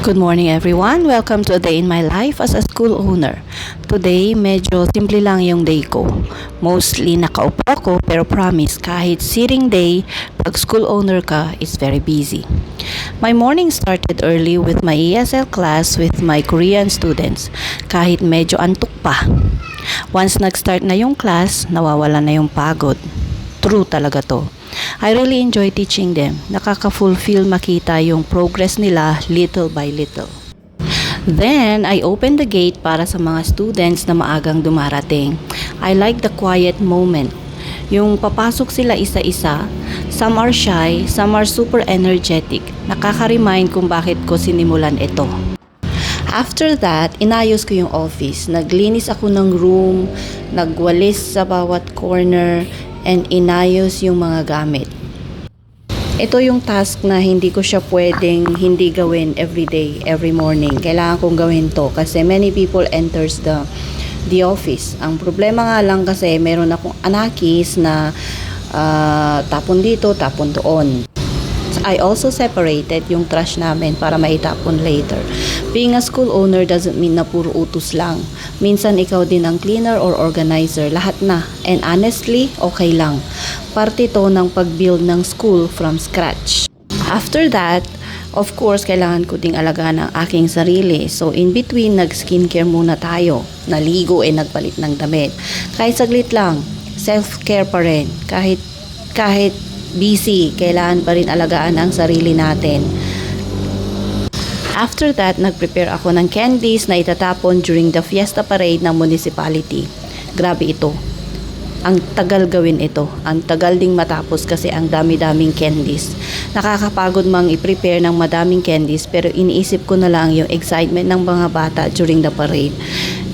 Good morning everyone. Welcome to a day in my life as a school owner. Today, medyo simple lang yung day ko. Mostly nakaupo ako pero promise kahit sitting day, pag school owner ka, it's very busy. My morning started early with my ESL class with my Korean students. Kahit medyo antok pa. Once nag-start na yung class, nawawala na yung pagod. True talaga to. I really enjoy teaching them. Nakaka-fulfill makita yung progress nila little by little. Then, I open the gate para sa mga students na maagang dumarating. I like the quiet moment. Yung papasok sila isa-isa, some are shy, some are super energetic. Nakaka-remind kung bakit ko sinimulan ito. After that, inayos ko yung office. Naglinis ako ng room, nagwalis sa bawat corner, and inayos yung mga gamit. Ito yung task na hindi ko siya pwedeng hindi gawin every day, every morning. Kailangan kong gawin to kasi many people enters the office. Ang problema nga lang kasi meron akong anakis na tapon dito, tapon doon. I also separated yung trash namin para maitapon later. Being a school owner doesn't mean na puro utos lang. Minsan ikaw din ang cleaner or organizer, lahat na. And honestly, okay lang. Parte to ng pag-build ng school from scratch. After that, of course, kailangan ko ding alagaan ang aking sarili. So in between, nag-skincare muna tayo. Naligo nagpalit ng damit. Kahit saglit lang, self-care pa rin. Kahit busy, kailangan pa rin alagaan ang sarili natin. After that, nag-prepare ako ng candies na itatapon during the fiesta parade ng municipality. Grabe ito. Ang tagal gawin ito. Ang tagal ding matapos kasi ang dami-daming candies. Nakakapagod mang i-prepare ng madaming candies pero iniisip ko na lang yung excitement ng mga bata during the parade.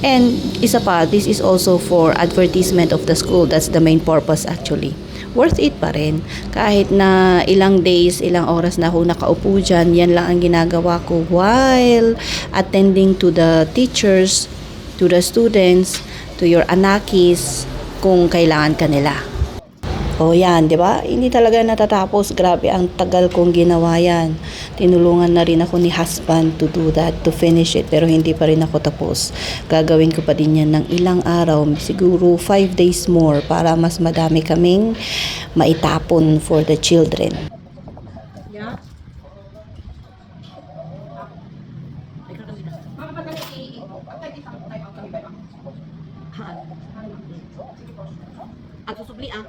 And isa pa, this is also for advertisement of the school. That's the main purpose actually. Worth it pa rin. Kahit na ilang days, ilang oras na ako nakaupo dyan, yan lang ang ginagawa ko while attending to the teachers, to the students, to your anakis, kung kailangan ka nila. O yan, di ba? Hindi talaga natatapos. Grabe, ang tagal kong ginawa yan. Tinulungan na rin ako ni husband to do that, to finish it. Pero hindi pa rin ako tapos. Gagawin ko pa din yan ng ilang araw. Siguro 5 days more para mas madami kaming maitapon for the children. At susubli ah.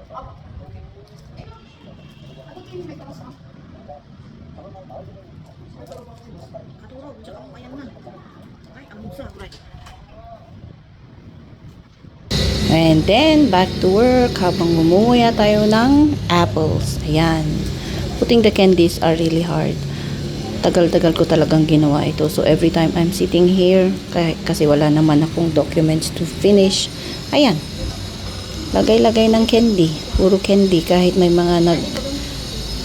Katurog, tsaka mo ayan na. Ay, ang musa, right. And then, back to work habang mumuya tayo ng apples. Ayan. Putting the candies are really hard. Tagal-tagal ko talagang ginawa ito. So, every time I'm sitting here, kasi wala naman akong documents to finish, ayan. Lagay-lagay ng candy. Puro candy kahit may mga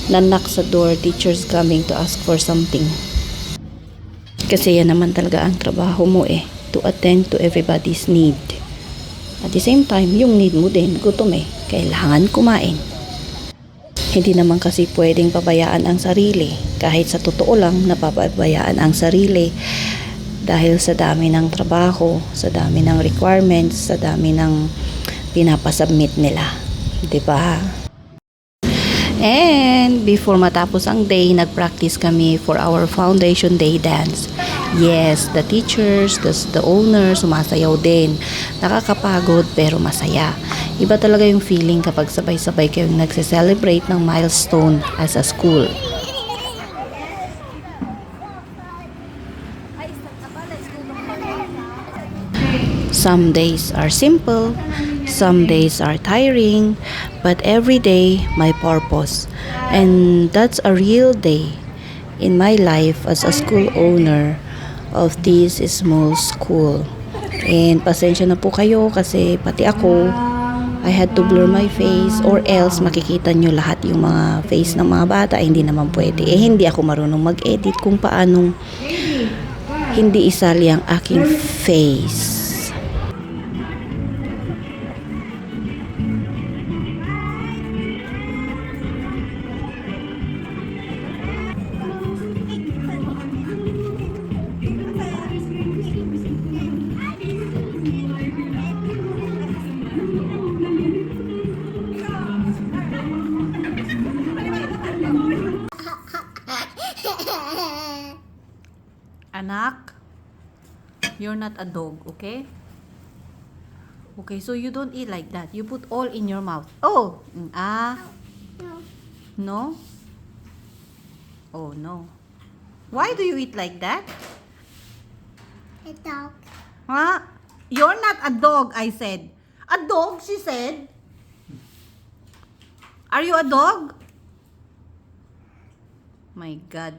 knock sa door, teachers coming to ask for something. Kasi yan naman talaga ang trabaho mo to attend to everybody's need. At the same time, yung need mo din, gutom kailangan kumain. Hindi naman kasi pwedeng pabayaan ang sarili. Kahit sa totoo lang, napapabayaan ang sarili dahil sa dami ng trabaho, sa dami ng requirements, sa dami ng pinapasubmit nila. Diba? And before matapos ang day, nag-practice kami for our foundation day dance. Yes, the teachers, the owners, sumasayaw din. Nakakapagod pero masaya. Iba talaga yung feeling kapag sabay-sabay kayong nagse-celebrate ng milestone as a school. Some days are simple, some days are tiring, but every day my purpose. And that's a real day in my life as a school owner of this small school. And pasensya na po kayo kasi pati ako, I had to blur my face or else makikita nyo lahat yung mga face ng mga bata. Hindi naman pwede. Hindi ako marunong mag-edit kung paanong hindi isali ang aking face. Anak, you're not a dog, okay? Okay, so you don't eat like that. You put all in your mouth. Oh! No. No? Oh, no. Why do you eat like that? A dog. Huh? You're not a dog, I said. A dog, she said. Are you a dog? My God.